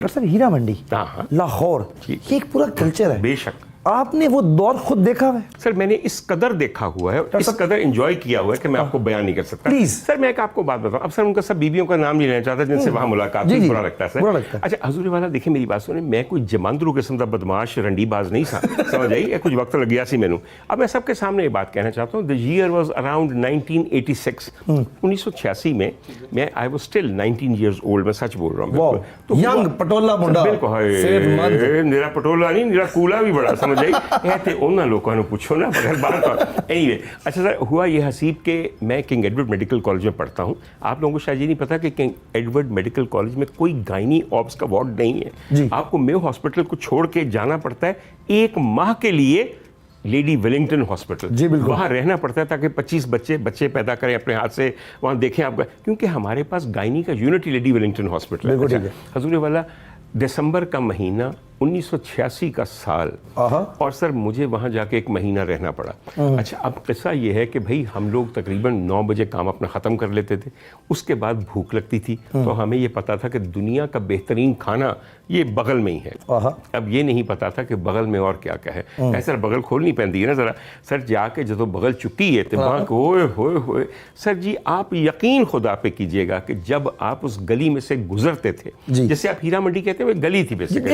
Sir Heera Mandi, हाँ लाहौर, ये एक पूरा कल्चर है। बेशक आपने वो दौर खुद देखा है? सर, मैंने इस कदर देखा हुआ है, इस कदर एंजॉय किया हुआ है कि मैं आपको बयान नहीं कर सकता। प्लीज सर, मैं एक आपको बात बताऊं। अब सर, उनका सब बीवियों का नाम नहीं लेना चाहता जिनसे वहां मुलाकात हुई, बुरा लगता है सर। बुरा लगता है। अच्छा हजूर वाला, देखिए मेरी बात सुने, मैं कोई जमांदरू किस्म का बदमाश रंडीबाज नहीं था, समझ आई? कुछ वक्त लग गया सी मैनू। अब मैं सबके सामने ये बात कहना चाहता हूँ, द ईयर वाज अराउंड 1986, 1986 में मैं I was still 19 years old, मैं सच बोल रहा हूँ। तो यंग पटोला मुंडा, बिल्कुल मेरा पटोला नहीं, मेरा कूला भी बड़ा, समझ आई? उन्होंने लोगों ने पूछो ना, मगर बात एनीवे। अच्छा सर, हुआ ये हसीब के मैं किंग एडवर्ड मेडिकल कॉलेज में पढ़ता हूँ। आप लोगों को शायद ये नहीं पता कि किंग एडवर्ड मेडिकल कॉलेज में कोई गायनी ऑब्स का वार्ड नहीं है। आपको मेयो हॉस्पिटल को छोड़ के जाना पड़ता है 1 माह के लिए लेडी वेलिंगटन हॉस्पिटल, वहाँ रहना पड़ता है ताकि 25 बच्चे पैदा करें अपने हाथ से, वहाँ देखें आपका, क्योंकि हमारे पास गायनी का यूनिट लेडी वेलिंगटन हॉस्पिटल है। हजूर वाला, दिसंबर का महीना 1986 का साल, और सर मुझे वहाँ जाके 1 महीना रहना पड़ा। अच्छा, अब किस्सा ये है कि भाई हम लोग तकरीबन 9 बजे काम अपना ख़त्म कर लेते थे, उसके बाद भूख लगती थी, तो हमें ये पता था कि दुनिया का बेहतरीन खाना ये बगल में ही है। अब ये नहीं पता था कि बगल में और क्या क्या है। सर बगल खोलनी पैंदी है ना ज़रा। सर जाके जो बगल चुकी है तो वहाँ होए सर जी, आप यकीन खुदा पे कीजिएगा कि जब आप उस गली में से गुजरते थे, जैसे आप हीरा मंडी कहते हैं, वो गली थी, बेसिकली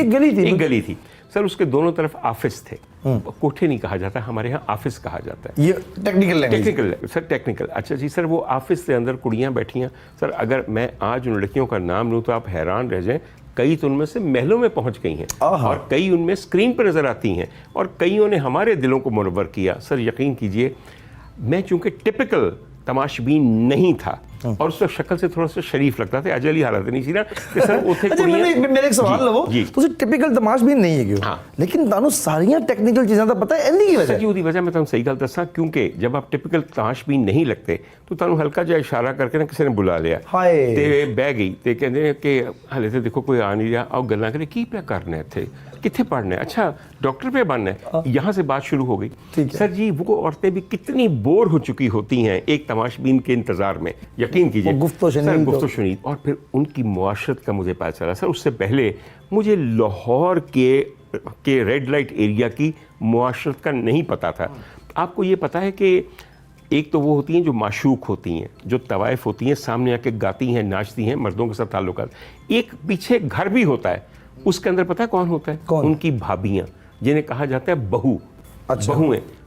एक गली थी सर, उसके दोनों तरफ ऑफिस थे। कोठे नहीं कहा जाता, हमारे यहाँ ऑफिस कहा जाता है। ये टेक्निकल सर, टेक्निकल। अच्छा जी सर, वो ऑफिस के अंदर कुड़ियाँ बैठी हैं सर। अगर मैं आज उन लड़कियों का नाम लूँ तो आप हैरान रह जाएं। कई तो उनमें से महलों में पहुंच गई हैं, और कई उनमें स्क्रीन पर नजर आती हैं, और कईयों ने हमारे दिलों को मुनव्वर किया। सर यकीन कीजिए, मैं चूंकि टिपिकल तमाशबीन नहीं था और उस शक्ल से थोड़ा सा शरीफ लगता था, अजली हालत नहीं थी ना कि सर उथे मेरे एक सवाल लवो, तुसी टिपिकल तमाशबीन नहीं है क्यों? लेकिन तानू सारियां टेक्निकल चीज़ां दा पता है इन्नी की वजह। सर जी उदी वजह मैं तुम सही गल दसा, क्योंकि जब आप टिपिकल तमाशबीन नहीं लगते तो तानू हल्का जिहा इशारा करके ना किसी ने बुला लिया ते बह गई ते कहंदे कि हले तो देखो कोई आ नहीं रहा, आओ गल्लां करे की पे करना है, थे कितने पढ़ना है, अच्छा डॉक्टर पे बनना है, यहाँ से बात शुरू हो गई। सर जी वो औरतें भी कितनी बोर हो चुकी होती हैं एक तमाशबीन के इंतजार में, यकीन कीजिए, गुफ्तो-शुनीद। और फिर उनकी मुआशरत का मुझे पता चला। सर उससे पहले मुझे लाहौर के रेड लाइट एरिया की मुआशरत का नहीं पता था। आपको ये पता है कि एक तो वो होती हैं जो माशूक होती हैं, जो तवाइफ होती हैं, सामने आके गाती हैं, नाचती हैं, मर्दों के साथ ताल्लुकात। एक पीछे घर भी होता है, उसके अंदर पता है कौन होता है? उनकी भाभियाँ, जिन्हें कहा जाता है बहू। अच्छा।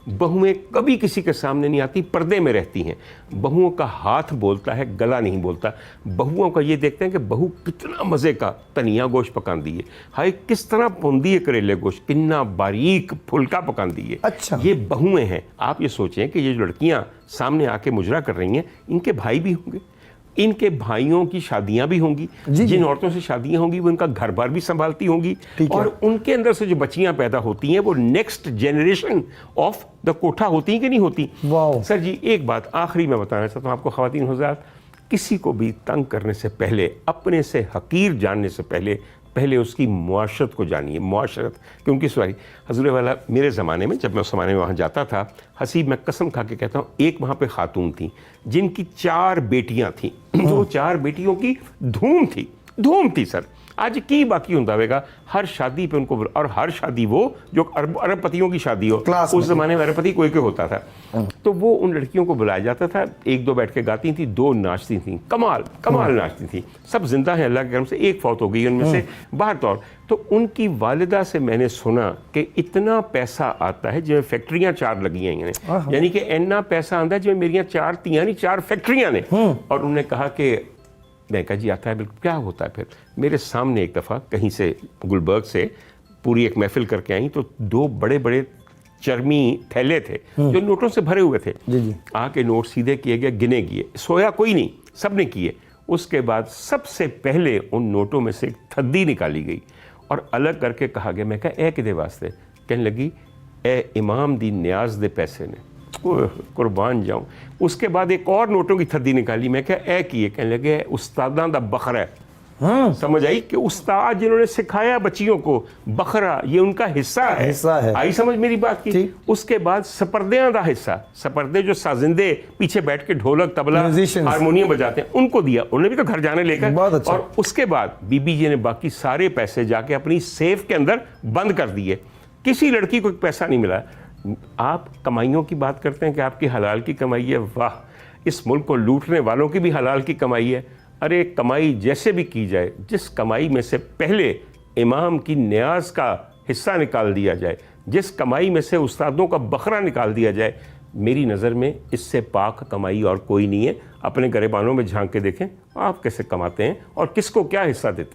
बहुएं कभी किसी के सामने नहीं आती, पर्दे में रहती हैं। बहुओं का हाथ बोलता है, गला नहीं बोलता। बहुओं का ये देखते हैं कि बहू कितना मज़े का तनिया गोश्त पकांदी है, हाय किस तरह पुंदी है करेले गोश्त, कितना बारीक फुल्का पकांदी है। अच्छा। ये बहुएं हैं। आप ये सोचें कि ये जो लड़कियाँ सामने आके मुजरा कर रही हैं, इनके भाई भी होंगे, इनके भाइयों की शादियां भी होंगी, जिन औरतों से शादियां होंगी वो इनका घर बार भी संभालती होंगी, और उनके अंदर से जो बच्चियां पैदा होती हैं वो नेक्स्ट जनरेशन ऑफ द कोठा होती हैं कि नहीं होती? सर जी एक बात आखिरी में बताना चाहता हूँ आपको, ख़वातीन हुज़रात, किसी को भी तंग करने से पहले, अपने से हकीर जानने से पहले उसकी मुआशरत को जानिए। मुआशरत क्योंकि सॉरी हजूर वाला, मेरे ज़माने में जब मैं उस ज़माने में वहाँ जाता था, हसीब मैं कसम खा के कहता हूँ, एक वहाँ पे खातून थी जिनकी 4 बेटियाँ थीं, जो 4 बेटियों की धूम थी सर। आज की बाकी होता होगा हर शादी पे उनको, और हर शादी वो जो अरबपतियों की शादी हो, उस ज़माने में अरबपति कोई होता था, तो वो उन लड़कियों को बुलाया जाता था। 1-2 बैठ के गाती थी, 2 नाचती थी, कमाल नाचती थी। सब जिंदा हैं अल्लाह के करम से, एक फौत हो गई उनमें से बाहर तौर। तो उनकी वालिदा से मैंने सुना कि इतना पैसा आता है जिसमें फैक्ट्रियाँ 4 लगी हैं, यानी कि इतना पैसा आता है जिसमें मेरियाँ 4 तियाँ नहीं 4 फैक्ट्रियाँ ने। और उन्होंने कहा कि मैं कहा जी आता है बिल्कुल, क्या होता है फिर? मेरे सामने एक दफ़ा कहीं से गुलबर्ग से पूरी एक महफिल करके आई, तो 2 बड़े चर्मी थैले थे जो नोटों से भरे हुए थे। आके नोट सीधे किए गए, गिने किए, सोया कोई नहीं, सब ने किए। उसके बाद सबसे पहले उन नोटों में से एक थद्दी निकाली गई और अलग करके कहा गया, मैं कहा ए किदे वास्ते? कहने लगी ए इमाम दी न्याज दे पैसे ने, कुर्बान जाऊं। उसके बाद एक और नोटों की थद्दी निकाली, मैं क्या ए किए? कहने लगे उस्तादां दा बखरा है। समझ आई कि उस्ताद जिन्होंने सिखाया बच्चियों को, बखरा ये उनका हिस्सा है। आई समझ मेरी बात की। उसके बाद सपर्दियां का हिस्सा, सपर्दे जो साजिंदे पीछे बैठ के ढोलक तबला हारमोनियम बजाते हैं उनको दिया, उन्हें भी तो घर जाने लेकर। अच्छा। और उसके बाद बीबी जी ने बाकी सारे पैसे जाके अपनी सेफ के अंदर बंद कर दिए। किसी लड़की को पैसा नहीं मिला। आप कमाइयों की बात करते हैं कि आपकी हलाल की कमाई है, वाह, इस मुल्क को लूटने वालों की भी हलाल की कमाई है। अरे कमाई जैसे भी की जाए, जिस कमाई में से पहले इमाम की न्याज का हिस्सा निकाल दिया जाए, जिस कमाई में से उस्तादों का बकरा निकाल दिया जाए, मेरी नज़र में इससे पाक कमाई और कोई नहीं है। अपने गरेबानों में झांक के देखें आप कैसे कमाते हैं और किसको क्या हिस्सा देते हैं।